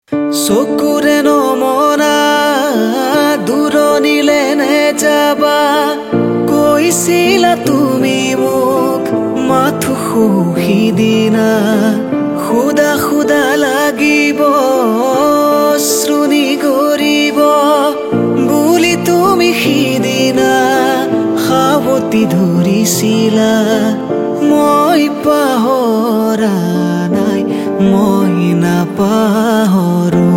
চকুৰে নমনা দূৰণিলে নেযাবা কৈছিলা তুমি মোক মাথো সিদিনা খুদা খুদা লাগিব শ্ৰুণি কৰিব বুলি তুমি সিদিনা সাৱটি ধৰিছিলা মই পাহৰা নাই মই নাপাহৰো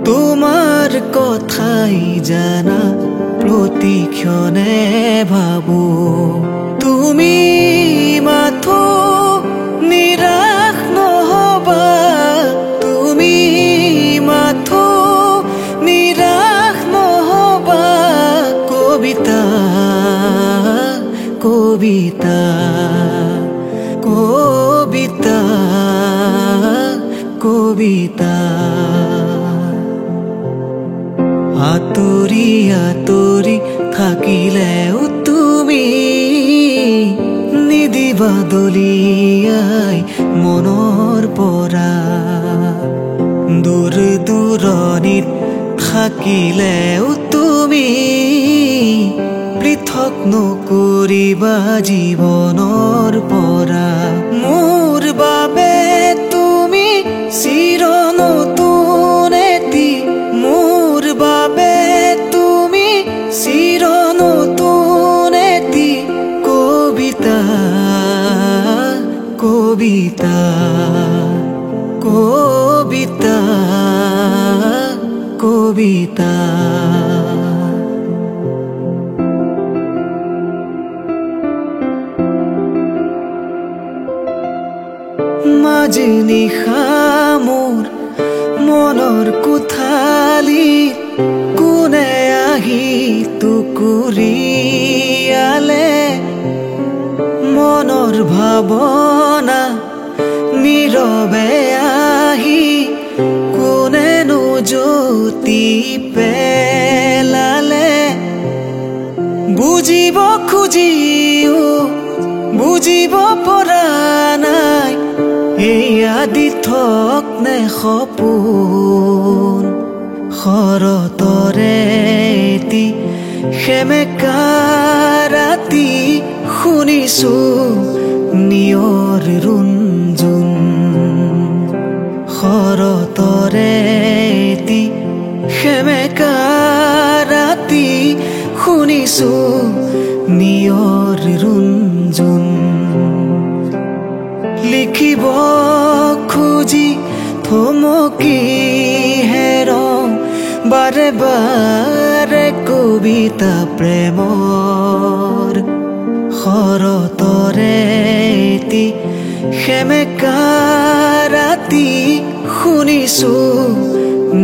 তোমাৰ কথাই জানা প্ৰতিক্ষণে ভাবো তুমি মাথো নিৰাশ নহবা তুমি মাথো নিৰাশ নহবা কবিতা কবিতা কবিতা কবিতা আঁতৰি আঁতৰি থাকিলেও তুমি নিদিবা দলিয়াই মনৰ পৰা দূৰ দূৰণিত থাকিলেও তুমি পৃথক নকৰিবা জীৱনৰ পৰা মোৰ বাবে তুমি চিৰ নতুন এটি মোৰ বাবে তুমি চিৰ নতুন এটি কবিতা কবিতা কবিতা কবিতা মাঝে নিশা মোৰ মনৰ কোঠালিত কোনে আহি টুকুৰিয়ালে মনৰ ভাৱনা নীৰৱে আহি কোনেনো জ্যোতি পেলালে বুজিব খুজিও বুজিব পৰা নাই এয়া দিঠক নে সপোন শৰতৰে এটি সেমেকা ৰাতি শুনিছো নিয়ৰ ৰুণজুণ শৰতৰে এটি সেমেকা ৰাতি শুনিছো নিয়ৰ ৰুণজুণ লিখিব খুজি থমকি হেৰওঁ বাৰে বাৰে কবিতা প্ৰেমৰ শৰতৰে এটি সেমেকা ৰাতি শুনিছো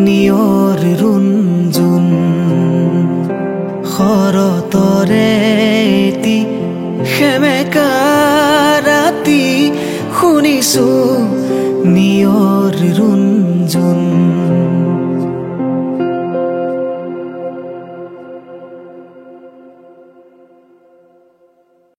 নিয়ৰ ৰুণজুণ শৰতৰে এটি সেমেকা ৰাতি শুনিছো নিয়ৰ ৰুণজুণ